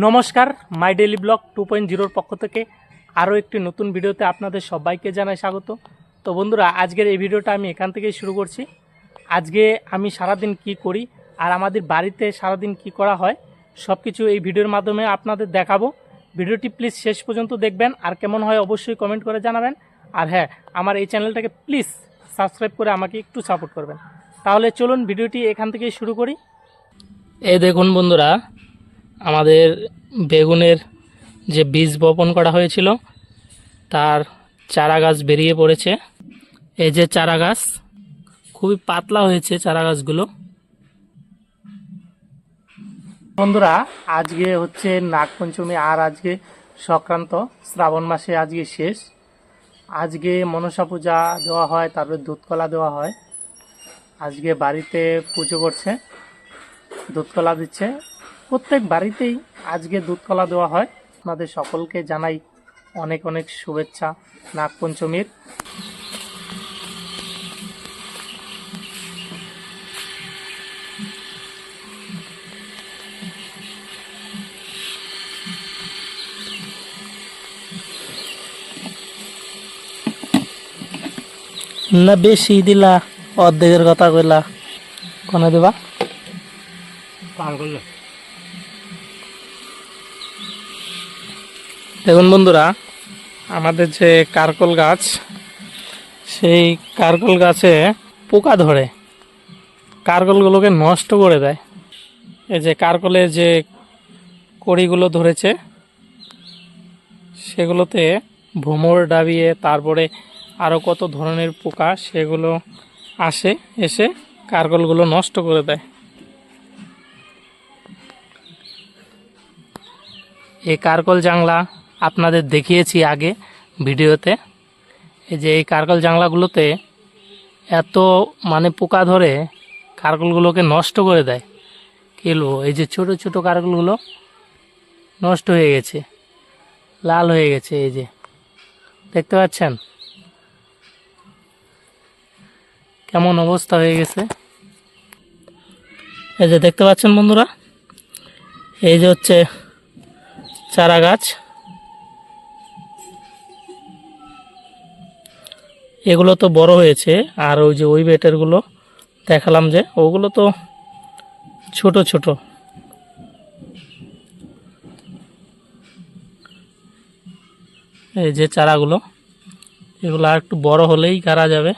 নমস্কার, my daily blog 2.0 পক্ষ থেকে আরও একটি নতুন ভিডিওতে আপনাদের সবাইকে জানাই স্বাগত। তো বন্ধুরা, আজকের এই ভিডিওটা আমি এখান থেকেই শুরু করছি। আজকে আমি সারাদিন কি করি আর আমাদের বাড়িতে সারাদিন কি করা হয় সব কিছু এই ভিডিওর মাধ্যমে আপনাদের দেখাবো। ভিডিওটি প্লিজ শেষ পর্যন্ত দেখবেন, আর কেমন হয় অবশ্যই কমেন্ট করে জানাবেন। আর হ্যাঁ, আমার এই চ্যানেলটাকে প্লিজ সাবস্ক্রাইব করে আমাকে একটু সাপোর্ট করবেন। তাহলে চলুন ভিডিওটি এখান থেকেই শুরু করি। এই দেখুন বন্ধুরা, আমাদের বেগুনের যে বীজ বপন করা হয়েছিল তার চারা গাছ বেরিয়ে পড়েছে। এই যে চারা গাছ, খুবই পাতলা হয়েছে চারা গাছগুলো। বন্ধুরা, আজকে হচ্ছে নাগপঞ্চমী আর আজকে সংক্রান্ত, শ্রাবণ মাসে আজকে শেষ। আজকে মনসা পূজা দেওয়া হয়, তারপরে দুধকলা দেওয়া হয়। আজকে বাড়িতে পুজো করছে, দুধকলা দিচ্ছে। প্রত্যেক বাড়িতেই আজকে দুধকলা দেওয়া হয়। আপনাদের সকলকে জানাই অনেক অনেক শুভেচ্ছা নাগপঞ্চমীর। না বেশি দিলা, অর্ধেকের কথা কইলা, কোনে দেবা? দেখুন বন্ধুরা, আমাদের যে কারকল গাছ, সেই কারকল গাছে পোকা ধরে কারকলগুলোকে নষ্ট করে দেয়। এই যে কারকলের যে কড়িগুলো ধরেছে সেগুলোতে ভ্রমর ডাবিয়ে, তারপরে আরও কত ধরনের পোকা সেগুলো এসে কারকলগুলো নষ্ট করে দেয়। এই কারকল জাংলা আপনাদের দেখিয়েছি আগে ভিডিওতে। এই যে এই কারকল জাংলাগুলোতে এত পোকা ধরে কারকলগুলোকে নষ্ট করে দেয়। কিলো এই যে ছোট ছোট কারকলগুলো নষ্ট হয়ে গেছে, লাল হয়ে গেছে। এই যে দেখতে পাচ্ছেন কেমন অবস্থা হয়ে গেছে। এই যে দেখতে পাচ্ছেন বন্ধুরা, এই যে হচ্ছে চারা গাছ। এগুলো তো বড় হয়েছে, আর ওই যে ওই বেটেরগুলো দেখালাম যে ওগুলো তো ছোট ছোট। এই যে চারাগুলো, এগুলো আর একটু বড় হলেই গাড়া যাবে।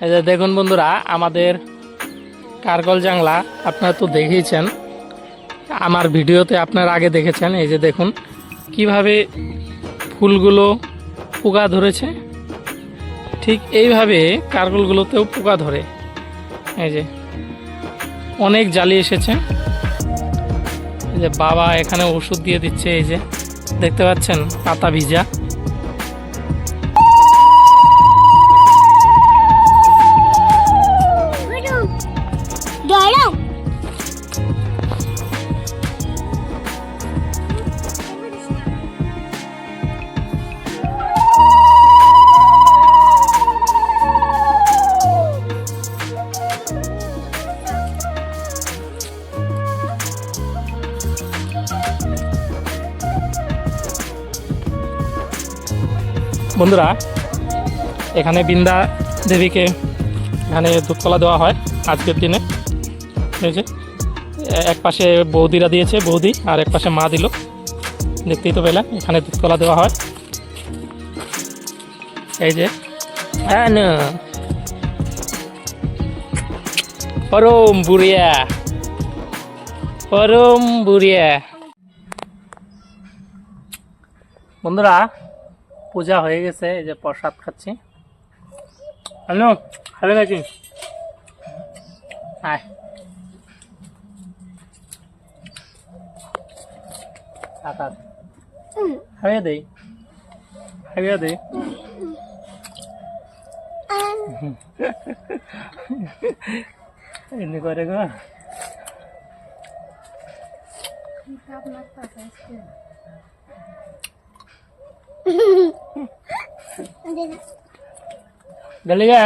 এই যে দেখুন বন্ধুরা, আমাদের কারকল জাংলা আপনারা তো দেখেইছেন, আমার ভিডিওতে আপনারা আগে দেখেছেন। এই যে দেখুন কিভাবে ফুলগুলো পোকা ধরেছে, ঠিক এইভাবে কারকলগুলোতেও পোকা ধরে। এই যে অনেক জালি এসেছে। এই যে বাবা এখানে ওষুধ দিয়ে দিচ্ছে, এই যে দেখতে পাচ্ছেন পাতা ভিজা। বন্ধুরা, এখানে বৃন্দা দেবীকে এখানে দুধকলা দেওয়া হয় আজকের দিনে। এই যে এক পাশে বৌদিরা দিয়েছে, বৌদি, আর এক পাশে মা দিল, দেখতেই তো পেলেন। এখানে দুধকলা দেওয়া হয়। এই যে পরম বুড়িয়া, পরম বুড়িয়া। বন্ধুরা, পূজা হয়ে গেছে, এই যে প্রসাদ খাচ্ছি। হ্যালো, খাবে নাকি? আয়, খাইয়ে দেই, খাইয়ে দেই। এমনি করে গো। গেলি গে?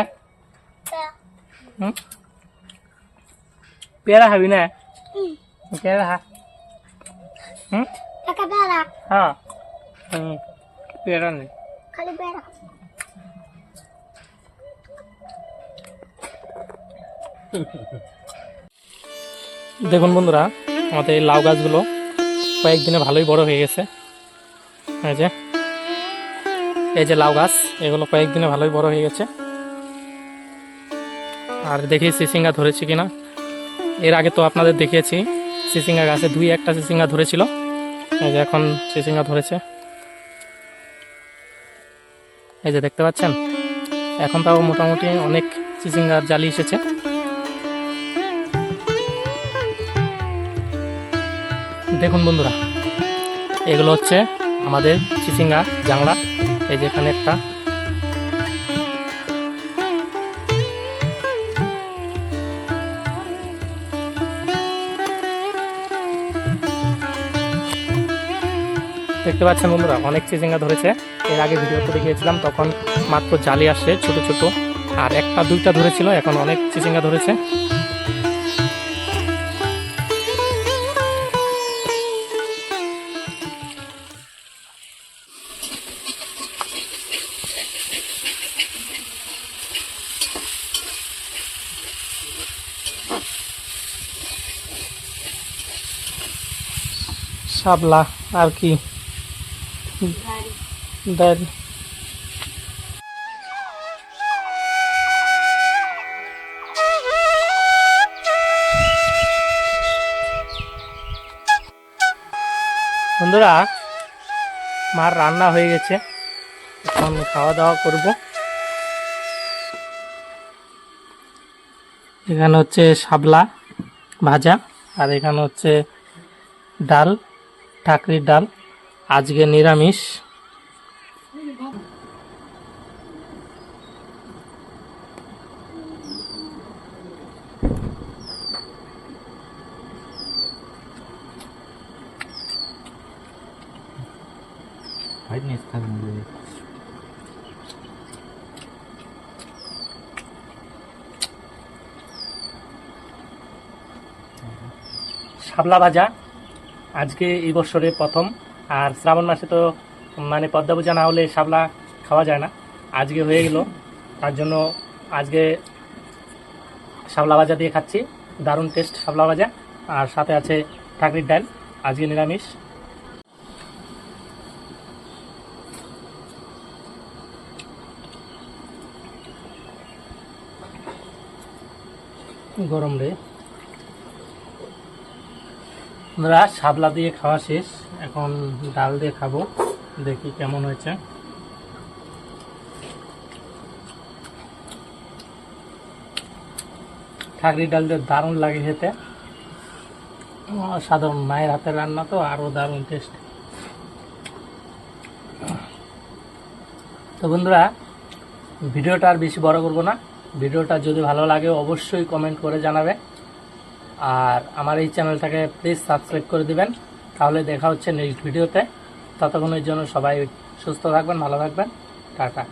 পেয়ারা খাবি না? পেয়ারা খা। হ্যাঁ, পেয়ারা নেই, খালি পেয়ারা। দেখুন বন্ধুরা, আমাদের এই লাউ গাছগুলো কয়েকদিনে ভালোই বড় হয়ে গেছে। এই যে লাউ গাছ, এগুলো কয়েকদিনে ভালোই বড় হয়ে গেছে। আর দেখি চিচিঙ্গা ধরেছে কিনা। এর আগে তো আপনাদের দেখিয়েছি চিচিঙ্গা গাছে দুই একটা চিচিঙ্গা ধরেছিল। এই যে এখন চিচিঙ্গা ধরেছে, এই যে দেখতে পাচ্ছেন। এখন তাও মোটামুটি অনেক চিচিঙ্গার জালি এসেছে। দেখুন বন্ধুরা, এগুলো হচ্ছে আমাদের চিচিঙ্গা জাংলা। এই যে এখানে একটা, দেখতে পাচ্ছেন বন্ধুরা, অনেক চিচিঙ্গা ধরেছে। এর আগে ভিডিওতে দেখিয়েছিলাম, তখন মাত্র জালি আসছে ছোট ছোট, আর একটা দুইটা ধরেছিল, এখন অনেক চিচিঙ্গা ধরেছে। শাপলা আর কি দাঁড়ি। বন্ধুরা, মার রান্না হয়ে গেছে, এখন খাওয়া দাওয়া করব। এখানে হচ্ছে শাপলা ভাজা, আর এখানে হচ্ছে ডাল, ঠাকরির ডাল, আজকে নিরামিষ। শাপলা ভাজা আজকে এই বছরে প্রথম। আর শ্রাবণ মাসে তো মানে পদ্মা পূজা না হলে শাপলা খাওয়া যায় না, আজকে হয়ে গেল, তার জন্য আজকে শাপলা ভাজা দিয়ে খাচ্ছি। দারুণ টেস্ট শাপলা ভাজা, আর সাথে আছে ঠাকরির ডাল, আজকে নিরামিষ। গরম রে বন্ধুরা, শাপলা দিয়ে খাওয়া শেষ, এখন ডাল দিয়ে খাবো, দেখি কেমন হয়েছে। ঠাকরি ডাল দিয়ে দারুণ লাগে খেতে, সাধারণ মায়ের হাতের রান্না তো আরও দারুণ টেস্ট। তো বন্ধুরা, ভিডিওটা আর বেশি বড় করব না, ভিডিওটা যদি ভালো লাগে অবশ্যই কমেন্ট করে জানাবে, আর আমার এই চ্যানেলটাকে প্লিজ সাবস্ক্রাইব করে দিবেন। তাহলে দেখা হচ্ছে নেক্সট ভিডিওতে। ততক্ষণের জন্য সবাই সুস্থ থাকবেন, ভালো থাকবেন, টাটা।